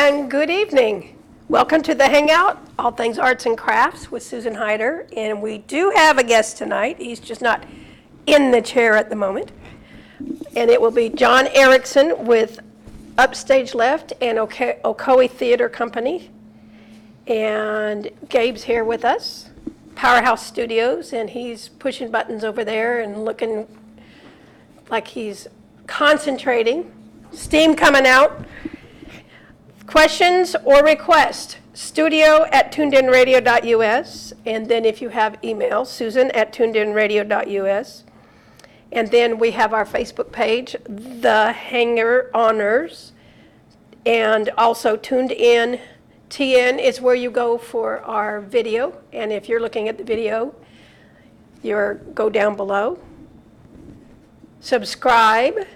And good evening. Welcome to the Hangout, all things arts and crafts with Susan Hyder. And we do have a guest tonight. He's just not in the chair at the moment. And it will be Jon Erickson with Upstage Left and Ocoee Theater Company. And Gabe's here with us, Powerhouse Studios, and he's pushing buttons over there and looking like he's concentrating. Steam coming out. Questions or requests, studio@tunedinradio.us, and then if you have email, susan@tunedinradio.us. And then we have our Facebook page, The Hanger Honors, and also Tuned In. TN is where you go for our video, and if you're looking at the video, go down below. Subscribe,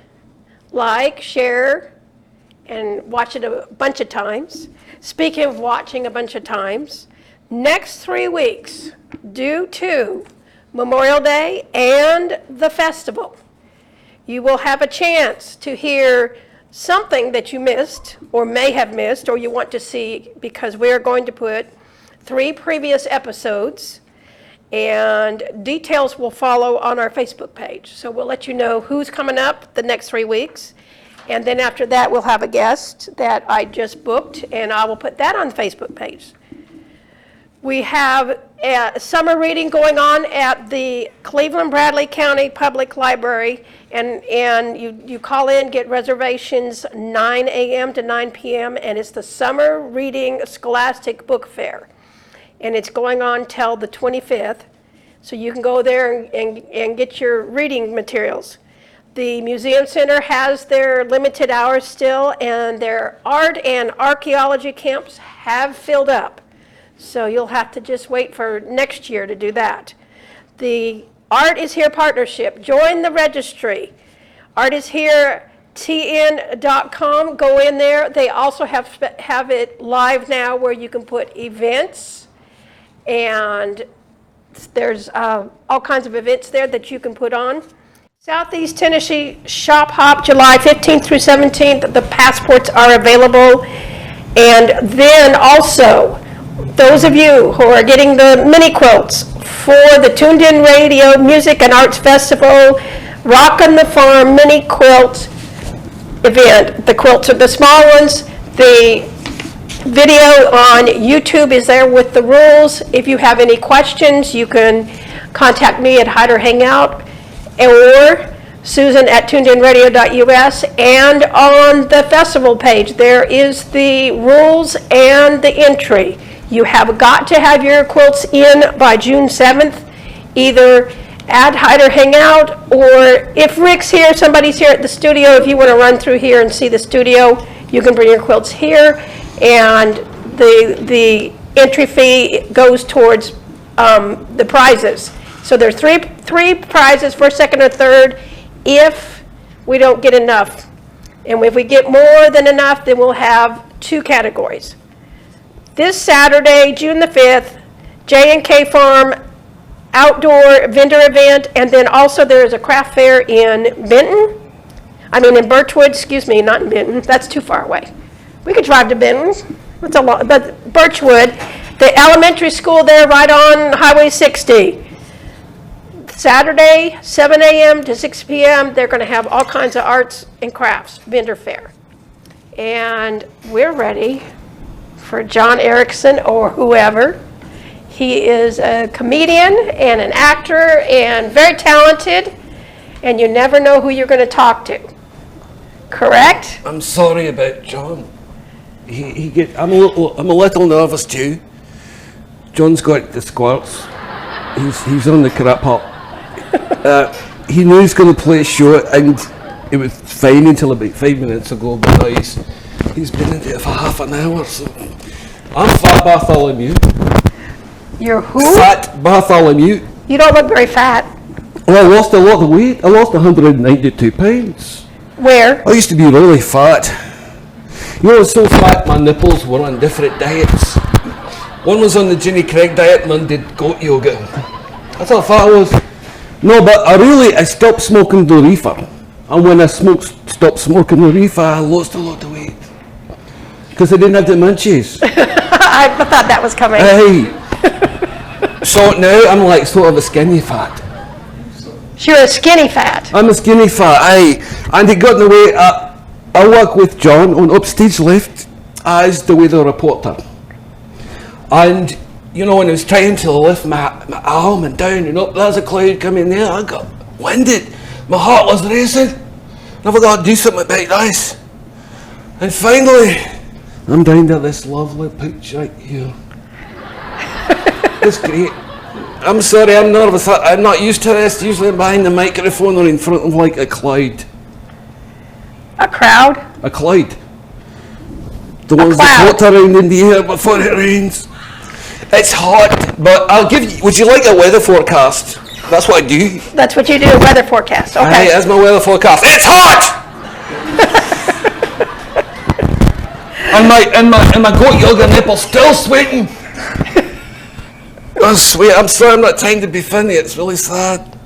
like, share, and watch it a bunch of times. Speaking of watching a bunch of times, next 3 weeks, due to Memorial Day and the festival, you will have a chance to hear something that you missed or may have missed or you want to see, because we're going to put 3 previous episodes, and details will follow on our Facebook page. So we'll let you know who's coming up the next 3 weeks. And then after that, we'll have a guest that I just booked, and I will put that on the Facebook page. We have a summer reading going on at the Cleveland Bradley County Public Library, and you call in, get reservations 9 a.m. to 9 p.m., and it's the Summer Reading Scholastic Book Fair. And it's going on till the 25th, so you can go there and get your reading materials. The Museum Center has their limited hours still, and their art and archaeology camps have filled up. So you'll have to just wait for next year to do that. The Art is Here partnership, join the registry. Art is Here, tn.com, go in there. They also have it live now where you can put events, and there's all kinds of events there that you can put on. Southeast Tennessee Shop Hop, July 15th through 17th. The passports are available. And then also, those of you who are getting the mini quilts for the Tuned In Radio Music and Arts Festival, Rockin' the Farm mini quilt event. The quilts are the small ones. The video on YouTube is there with the rules. If you have any questions, you can contact me at Hyder Hangout, or Susan@tunedinradio.us, and on the festival page there is the rules and the entry. You have got to have your quilts in by June 7th, either at Hyder Hangout, or if Rick's here, somebody's here at the studio, if you want to run through here and see the studio, you can bring your quilts here, and the entry fee goes towards the prizes. So there's three prizes, first, second, or third, if we don't get enough. And if we get more than enough, then we'll have 2 categories. This Saturday, June the 5th, J&K Farm outdoor vendor event, and then also there's a craft fair in Birchwood, not in Benton, that's too far away. We could drive to Benton, that's a lot, but Birchwood, the elementary school there right on Highway 60. Saturday, 7 a.m. to 6 p.m., they're going to have all kinds of arts and crafts vendor fair. And we're ready for Jon Erickson or whoever. He is a comedian and an actor and very talented, and you never know who you're going to talk to. Correct? I'm sorry about Jon. I'm a little nervous too. Jon's got the squirts. He's on the crap hop. He knew he was going to play a show, and it was fine until about 5 minutes ago, but now he's been in there for half an hour. So I'm Fat Bartholomew. You're who? Fat Bartholomew. You don't look very fat. Well, I lost a lot of weight. I lost 192 pounds. Where? I used to be really fat. I was so fat my nipples were on different diets. One was on the Ginny Craig diet, and one did goat yoga. That's how fat I was. No, but I stopped smoking the reefer. And when I stopped smoking the reefer, I lost a lot of weight. because I didn't have the munchies. I thought that was coming. Hey. So now I'm like sort of a skinny fat. So you're a skinny fat. I'm a skinny fat, aye. And he got in the way. I work with John on Upstage Left as the weather reporter. And, you know, when I was trying to lift my arm and down and up, there's a cloud coming there. I got winded. My heart was racing. Never got to do something about this. And finally, I'm down to this lovely picture right here. It's great. I'm sorry, I'm nervous. I'm not used to this. Usually I'm behind the microphone or in front of like a cloud. A crowd? A cloud. The ones that float around in the air before it rains. It's hot, but I'll give you, would you like a weather forecast? That's what I do. That's what you do, a weather forecast. Okay. Aye, that's my weather forecast. It's hot! and my goat yoga nipple's still sweating. Oh, sweet. I'm sorry, I'm not trying to be funny. It's really sad.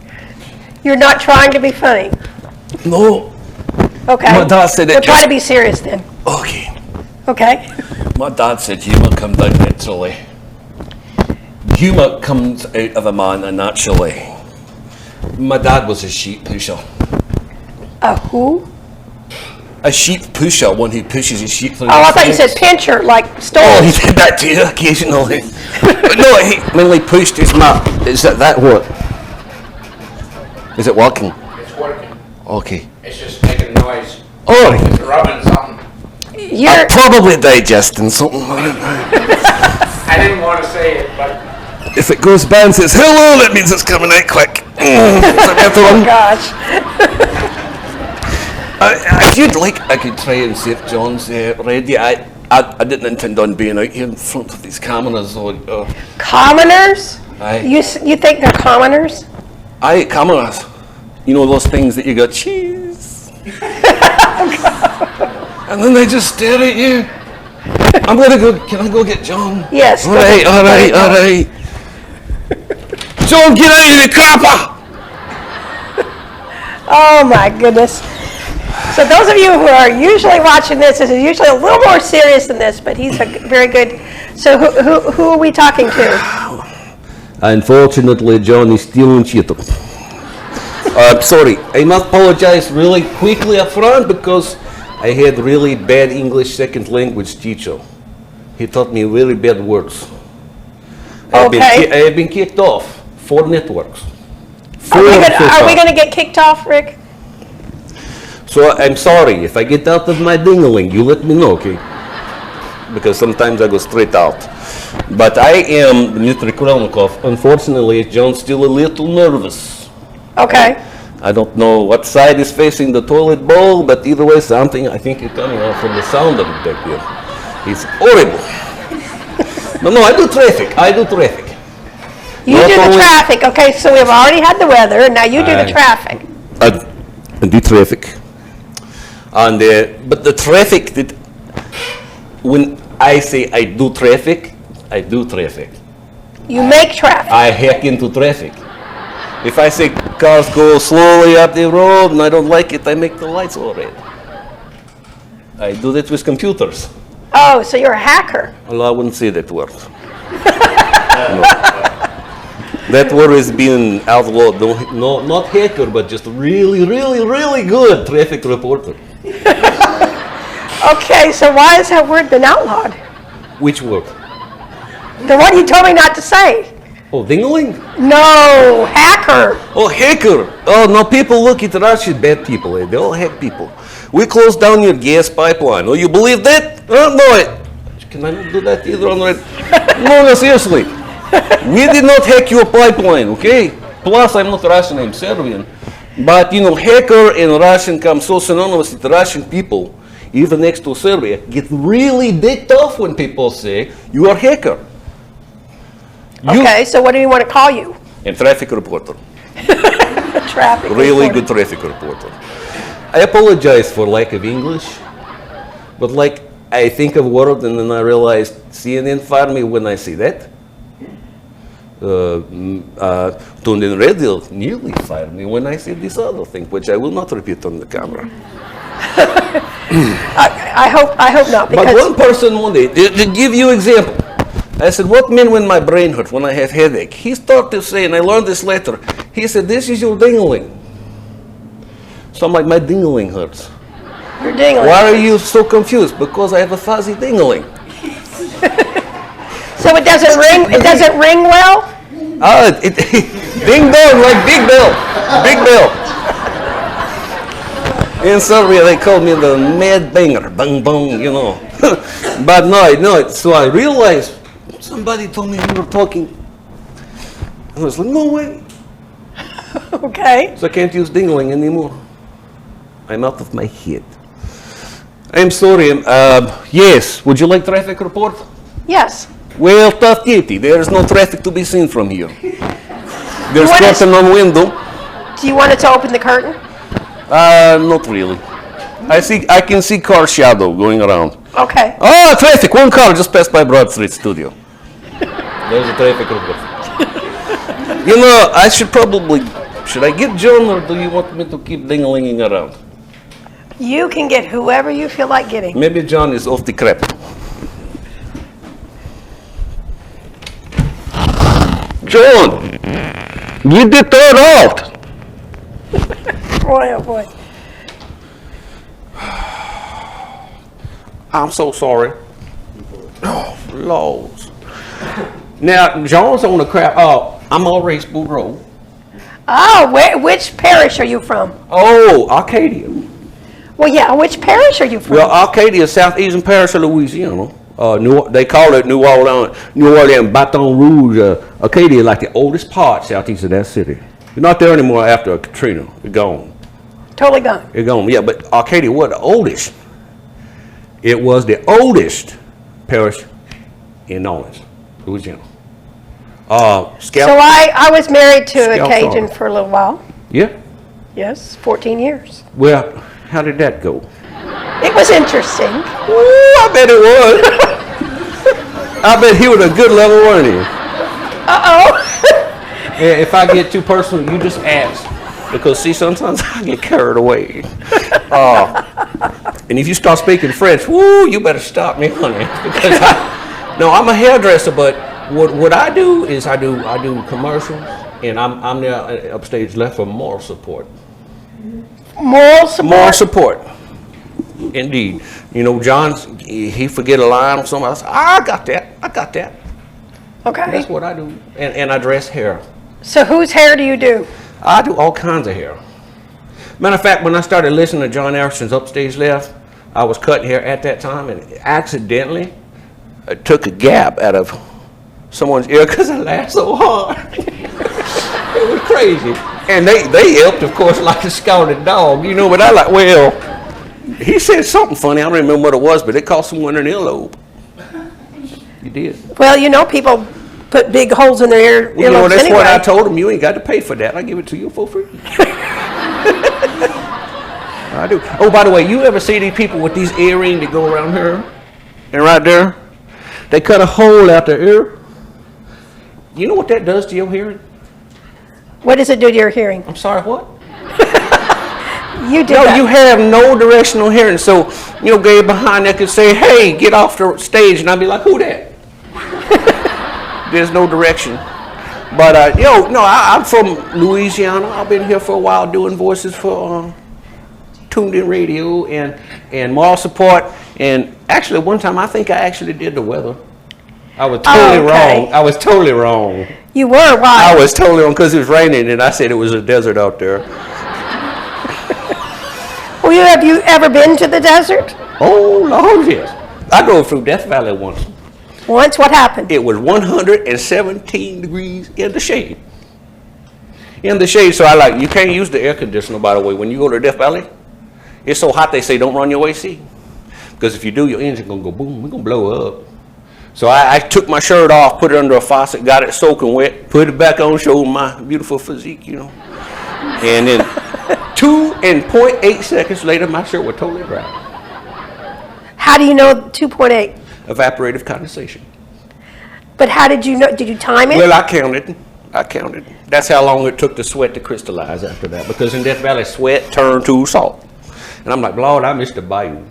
You're not trying to be funny. No. Okay. My dad said it. We'll try to be serious then. Okay. Okay. My dad said humour comes out naturally. Humour comes out of a man naturally. My dad was a sheep pusher. A who? A sheep pusher, one who pushes his sheep through Oh, I the thought you fence. said pincher, like Oh, storage. he did that too occasionally. But no, he mainly pushed his map. Is that what? Is it working? It's working. Okay. It's just making noise. Oh, It's rubbing something. You're, probably digesting something. I don't know. I didn't want to say it, but If it goes bad and says hello, that means it's coming out quick. oh gosh. If you'd like, I could try and see if John's ready. I didn't intend on being out here in front of these cameras. Or Commoners? Aye. You think they're commoners? Aye, cameras. You know those things that you go, cheese. And then they just stare at you. I'm gonna go, can I go get John? Yes. All right. John, get out of the crapper! Oh my goodness. So those of you who are usually watching this is usually a little more serious than this, but he's a very good. So who are we talking to? Unfortunately, John is still in theater. Sorry, I must apologize really quickly up front because I had really bad English second language teacher. He taught me very bad words. I have been kicked off 4 networks. Are we far. going to get kicked off, Rick? So I'm sorry, if I get out of my dingling, you let me know, okay? Because sometimes I go straight out. But I am Dmitry Krelnikov. Unfortunately, John's still a little nervous. Okay. I don't know what side is facing the toilet bowl, but either way, something I think is coming out from the sound of it back here. It's horrible. No, I do traffic. You Not do the only- traffic. Okay, so we've already had the weather, and now you do the Aye. traffic. I do traffic. And but the traffic that when I say I do traffic, I do traffic. You make traffic. I hack into traffic. If I say cars go slowly up the road and I don't like it, I make the lights all red. I do that with computers. Oh, so you're a hacker. Well, I wouldn't say that word. No. That word is being outlawed. No, not hacker, but just really, really, really good traffic reporter. Okay, so why has that word been outlawed? Which word? The one you told me not to say. Oh, dingling? No, hacker. Oh, hacker. Oh, no, people look at Russian bad people. They all hack people. We closed down your gas pipeline. Oh, you believe that? Oh, no. Can I not do that either on the No, seriously. We did not hack your pipeline, okay? Plus, I'm not Russian, I'm Serbian. But, you know, hacker and Russian come so synonymous with Russian people, even next to Serbia, get really dead tough when people say, you are hacker. Okay, so what do you want to call you? And traffic reporter. Traffic. Really reporter. good traffic reporter. I apologize for lack of English, but like I think of word and then I realize CNN fired me when I see that. Tuned in radio nearly fired me when I see this other thing, which I will not repeat on the camera. I hope not, But because one person one day, to give you example, I said, what meant when my brain hurt, when I had headache? He started to say, and I learned this later, he said, this is your dingling. So I'm like, my dingling hurts. you're dingling. Why are you so confused? Because I have a fuzzy dingling. So it doesn't ring. It doesn't ring well. Ding dong, like big bell. Big bell. In Serbia, they called me the mad banger, bang bang, you know. But no. So I realized somebody told me we were talking. I was like, no way. Okay. So I can't use dingling anymore. I'm out of my head. I'm sorry. Yes. Would you like traffic report? Yes. Well, tough kitty. There is no traffic to be seen from here. There's What is- curtain on window. Do you want it to open the curtain? Not really. I can see car shadow going around. Okay. Oh, traffic! One car just passed by Broad Street Studio. There's a traffic report. You know, I should I get John, or do you want me to keep ding-a-linging around? You can get whoever you feel like getting. Maybe John is off the crap. John, you did throw it out. Boy, oh boy. I'm so sorry. Oh, Lord. Now, John's on the crap. Oh, I'm on Raceboot Road. Oh, which parish are you from? Oh, Arcadia. Well, yeah, which parish are you from? Well, Arcadia is southeastern parish of Louisiana. They call it New Orleans, Baton Rouge. Arcadia is like the oldest part southeast of that city. You're not there anymore after Katrina. You're gone. Totally gone. You're gone. Yeah, but Arcadia was the oldest. It was the oldest parish in New Orleans, Louisiana. Scout. So I was married to a Scout Cajun Farm. for a little while. Yeah. Yes, 14 years. Well, how did that go? It was interesting. Ooh, I bet it was. I bet he was a good level, wasn't he? Uh-oh. If I get too personal, you just ask. Because, see, sometimes I get carried away. And if you start speaking French, woo, you better stop me, honey. Because I'm a hairdresser, but what I do is I do commercials, and I'm there upstage left for moral support. Moral support. Moral support. Indeed. You know, John, he forget a line or something. I say, I got that. Okay. That's what I do. And I dress hair. So whose hair do you do? I do all kinds of hair. Matter of fact, when I started listening to Jon Erickson's Upstage Left, I was cutting hair at that time, and accidentally I took a gap out of someone's ear because I laughed so hard. It was crazy. And they yelped, of course, like a scalded dog, you know, but I like, well, he said something funny. I don't remember what it was, but it cost someone an earlobe. You did. Well, you know, people put big holes in their earlobes You know, that's anyway. what I told him. You ain't got to pay for that. I give it to you for free. I do. Oh, by the way, you ever see these people with these earrings that go around here and right there? They cut a hole out their ear. You know what that does to your hearing? What does it do to your hearing? I'm sorry, what? You did No, that. you have no directional hearing. So, you know, guy behind there could say, hey, get off the stage. And I'd be like, who that? There's no direction. But, I'm from Louisiana. I've been here for a while doing voices for Tuned In Radio and moral support. And actually, one time, I think I actually did the weather. I was totally wrong. I was totally wrong. You were, why? I was totally wrong because it was raining and I said it was a desert out there. Well, have you ever been to the desert? Oh, Lord, yes. I drove through Death Valley once. Once, what happened? It was 117 degrees in the shade. In the shade, so you can't use the air conditioner, by the way. When you go to Death Valley, it's so hot they say don't run your AC. Because if you do, your engine going to go boom, it's going to blow up. So I took my shirt off, put it under a faucet, got it soaking wet, put it back on, showed my beautiful physique, you know. And then 2.8 seconds later, my shirt was totally dry. How do you know 2.8? Evaporative condensation. But how did you know? Did you time it? Well, I counted. That's how long it took the sweat to crystallize after that. Because in Death Valley, sweat turned to salt. And I'm like, Lord, I miss the bayou.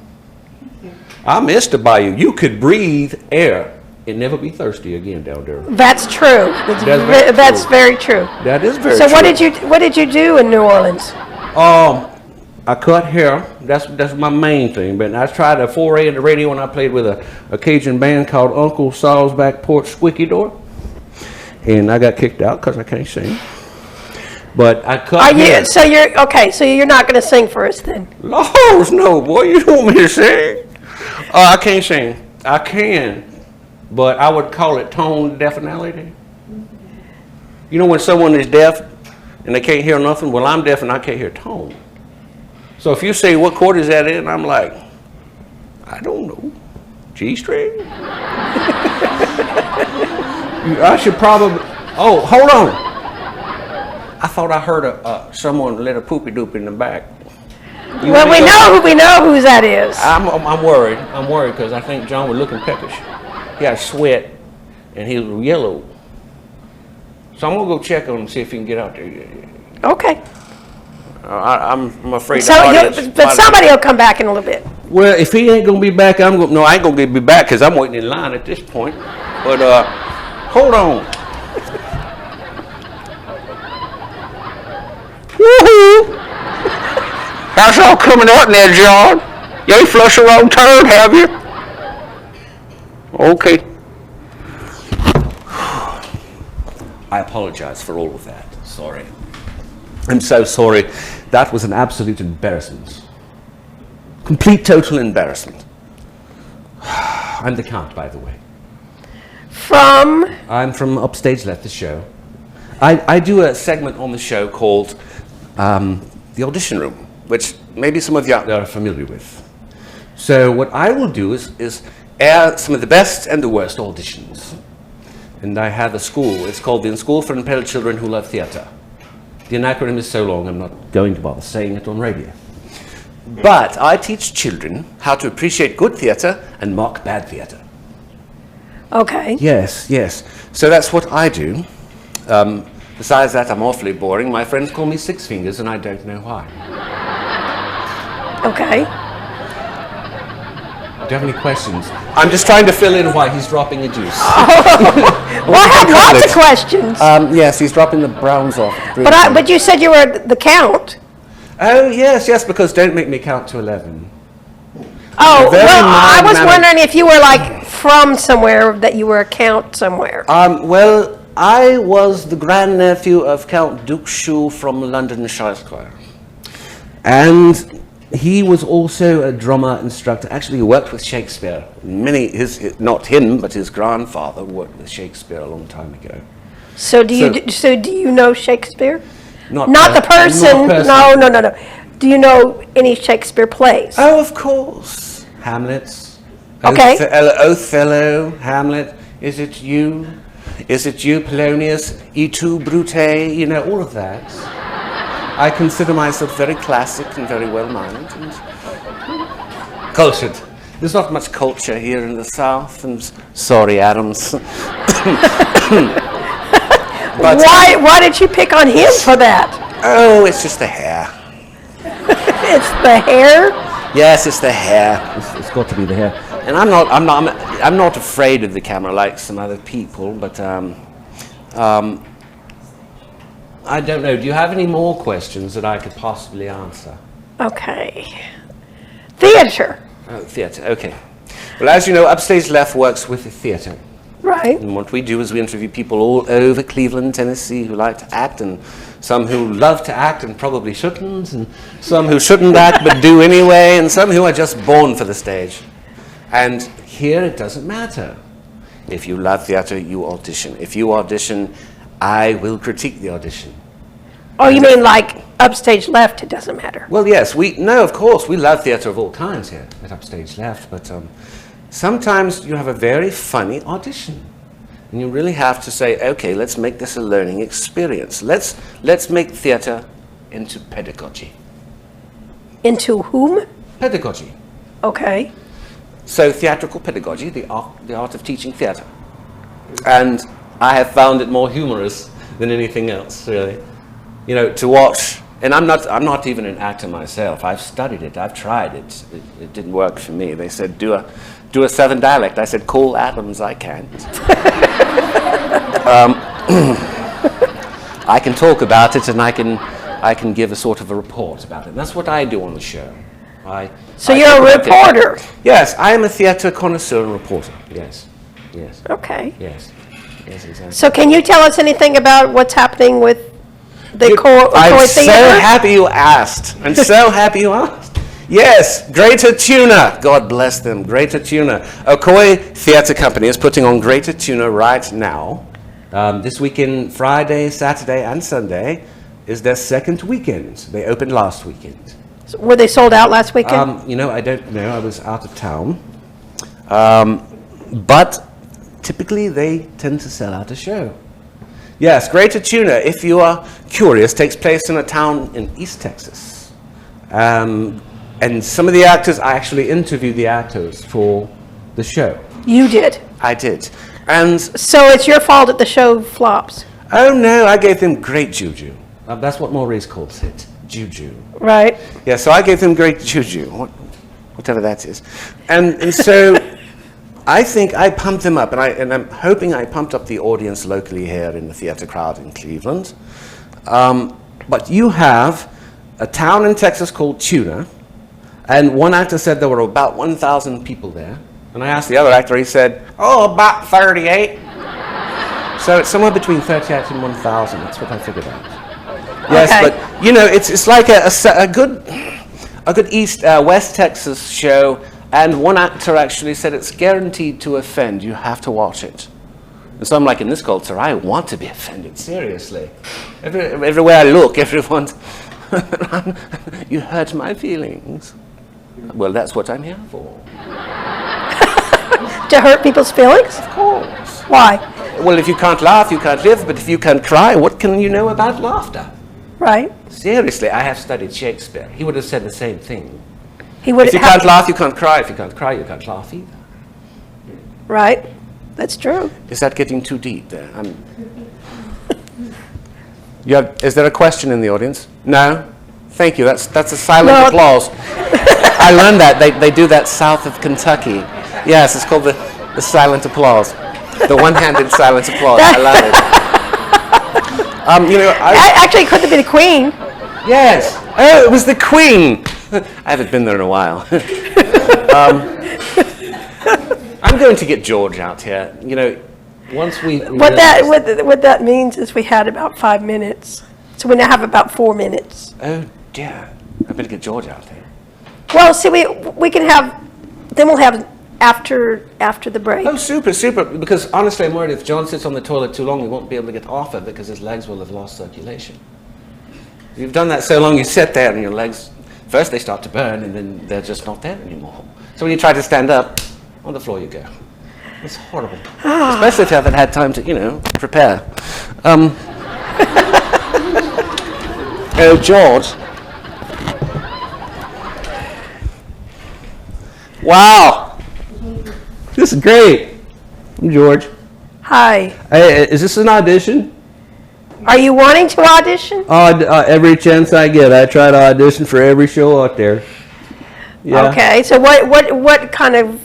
I miss the bayou. You could breathe air and never be thirsty again down there. That's true. That's very true. That is very So true. what did you do in New Orleans? I cut hair. That's my main thing. But I tried a foray in the radio when I played with a Cajun band called Uncle Saul's Back Porch Squeaky Door. And I got kicked out because I can't sing. But I cut hair. So you're not going to sing for us then? Lord, no, boy, you don't want me to sing? I can't sing. I can, but I would call it tone deafnality. You know when someone is deaf and they can't hear nothing? Well, I'm deaf and I can't hear tone. So if you say, what chord is that in? I'm like, I don't know. G string? I should probably, oh, hold on. I thought I heard someone let a poopy doop in the back. Well, we know who that is. I'm worried. I'm worried because I think John was looking peckish. He had sweat and he was yellow. So I'm gonna go check on him and see if he can get out there. Okay. I'm afraid. But somebody will come back in a little bit. Well, if he ain't gonna be back, I ain't gonna be back because I'm waiting in line at this point. But hold on. Woohoo! That's all coming out in there, John. You ain't flushed the wrong turd, have you? Okay. I apologize for all of that. Sorry. I'm so sorry. That was an absolute embarrassment. Complete, total embarrassment. I'm the Count, by the way. I'm from Upstage Left, the show. I do a segment on the show called The Audition Room, which maybe some of you out there are familiar with. So what I will do is air some of the best and the worst auditions. And I have a school. It's called the School for Impaired Children Who Love Theatre. The acronym is so long I'm not going to bother saying it on radio. But I teach children how to appreciate good theatre and mock bad theatre. Okay. Yes, yes. So that's what I do. Besides that, I'm awfully boring. My friends call me Six Fingers, and I don't know why. Okay. Do you have any questions? I'm just trying to fill in why he's dropping a juice. Well, I have lots of questions. Yes, he's dropping the browns off. But you said you were the Count. Oh, yes, because don't make me count to 11. Oh, Very well, I was mild-mannered. wondering if you were like from somewhere, that you were a Count somewhere. Well, I was the grandnephew of Count Duke Shu from Londonshire Square. And he was also a drama instructor. Actually, he worked with Shakespeare. Not him, but his grandfather worked with Shakespeare a long time ago. So do you know Shakespeare? Not the person. Not No. Do you know any Shakespeare plays? Oh, of course. Hamlet. Okay. Othello, Hamlet. Is it you? Is it you, Polonius? E tu, Brute? You know, all of that. I consider myself very classic and very well-mannered and cultured. There's not much culture here in the South. I'm sorry, Adams. But, Why did you pick on him for that? Oh, it's just the hair. It's the hair? Yes, it's the hair. It's got to be the hair. And I'm not afraid of the camera like some other people, but I don't know. Do you have any more questions that I could possibly answer? Okay. Theater. Oh, theatre. Okay. Well, as you know, Upstage Left works with the theatre. Right. And what we do is we interview people all over Cleveland, Tennessee who like to act, and some who love to act and probably shouldn't, and some who shouldn't act but do anyway, and some who are just born for the stage. And here it doesn't matter. If you love theatre, you audition. If you audition, I will critique the audition. Oh, you mean like Upstage Left, it doesn't matter? Well, yes, of course, we love theatre of all kinds here at Upstage Left, but sometimes you have a very funny audition. And you really have to say, okay, let's make this a learning experience. Let's make theatre into pedagogy. Into whom? Pedagogy. Okay. So theatrical pedagogy, the art of teaching theatre. And I have found it more humorous than anything else, really. You know, to watch And I'm not even an actor myself. I've studied it. I've tried it. It didn't work for me. They said, do a Southern dialect. I said, Cole Adams, I can't. I can talk about it, and I can give a sort of a report about it. And that's what I do on the show. So you're a reporter? Yes, I am a theater connoisseur and reporter. Yes. Okay. Yes, exactly. So can you tell us anything about what's happening with the Ocoee I'm Theater? so happy you asked. I'm so happy you asked. Yes, Greater Tuna. God bless them. Greater Tuna. Ocoee Theatre Company is putting on Greater Tuna right now. This weekend, Friday, Saturday, and Sunday, is their second weekend. They opened last weekend. So were they sold out last weekend? I don't know. I was out of town. But typically, they tend to sell out a show. Yes, Greater Tuna, if you are curious, takes place in a town in East Texas. And some of the actors, I actually interviewed the actors for the show. You did? I did. And so it's your fault that the show flops? Oh no, I gave them great juju. That's what Maurice calls it, juju. Right. Yeah, so I gave them great juju, whatever that is. And so I think I pumped them up, and I'm hoping I pumped up the audience locally here in the theater crowd in Cleveland. But you have a town in Texas called Tuna, and one actor said there were about 1,000 people there. And I asked the other actor, he said, about 38. So it's somewhere between 38 and 1,000, that's what I figured out. Yes, okay. But it's like a good West Texas show. And one actor actually said it's guaranteed to offend. You have to watch it. And so I'm like, in this culture, I want to be offended, seriously. Everywhere I look, everyone's, you hurt my feelings. Well, that's what I'm here for. To hurt people's feelings? Of course. Why? Well, if you can't laugh, you can't live. But if you can cry, what can you know about laughter? Right. Seriously, I have studied Shakespeare. He would have said the same thing. If you can't laugh, you can't cry. If you can't cry, you can't laugh either. Right. That's true. Is that getting too deep there? Is there a question in the audience? No? Thank you. That's a silent applause. I learned that. They do that south of Kentucky. Yes, it's called the silent applause. The one-handed silent applause. I love it. Actually, it could have been the Queen. Yes. Oh, it was the Queen. I haven't been there in a while. I'm going to get George out here. Once we what that means is we had about 5 minutes, so we now have about 4 minutes. Oh dear, I better get George out there. Well, see, we can have, then we'll have after the break. Oh, super! Because honestly, I'm worried if John sits on the toilet too long, we won't be able to get off it because his legs will have lost circulation. You've done that so long, you sit there and your legs, first they start to burn and then they're just not there anymore. So when you try to stand up, on the floor you go. It's horrible. Especially if you haven't had time to, prepare. Oh, George. Wow. This is great. I'm George. Hi. Hey, is this an audition? Are you wanting to audition? Every chance I get, I try to audition for every show out there. Yeah. Okay, so what kind of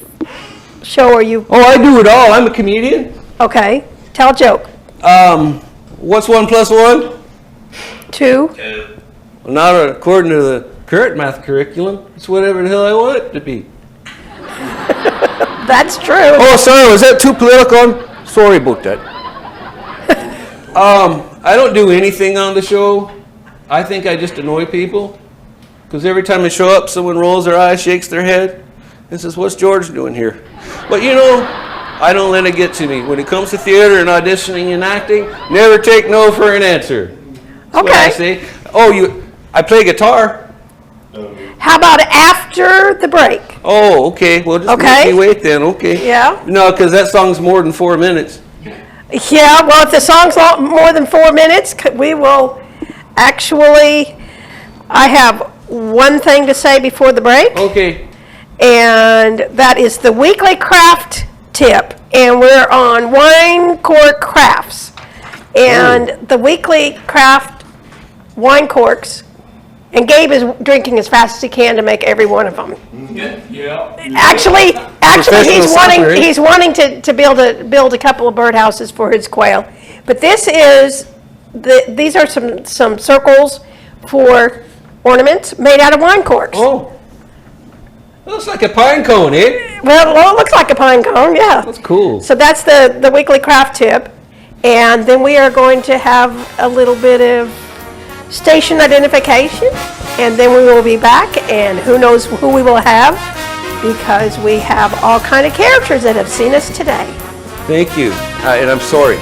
show are you? Oh, I do it all. I'm a comedian. Okay, tell a joke. What's 1 + 1? 2. Well, not according to the current math curriculum. It's whatever the hell I want it to be. That's true. Oh, sorry, was that too political? I'm sorry about that. I don't do anything on the show. I think I just annoy people. Because every time I show up, someone rolls their eyes, shakes their head, and says, what's George doing here? But I don't let it get to me. When it comes to theater and auditioning and acting, never take no for an answer. That's what I say. Oh, I play guitar. How about after the break? Oh, okay. Well, just make me wait then. Okay. Yeah. No, because that song's more than 4 minutes. Yeah, well, if the song's more than 4 minutes, we will actually, I have one thing to say before the break. Okay. And that is the weekly craft tip. And we're on wine cork crafts. And the weekly craft wine corks And Gabe is drinking as fast as he can to make every one of them. Yeah. Actually, Professional he's wanting to build a couple of birdhouses for his quail. But this is these are some circles for ornaments made out of wine corks. Oh. Looks like a pine cone, eh? Well, it looks like a pine cone, yeah. That's cool. So that's the weekly craft tip. And then we are going to have a little bit of station identification. And then we will be back, and who knows who we will have, because we have all kind of characters that have seen us today. Thank you. And I'm sorry.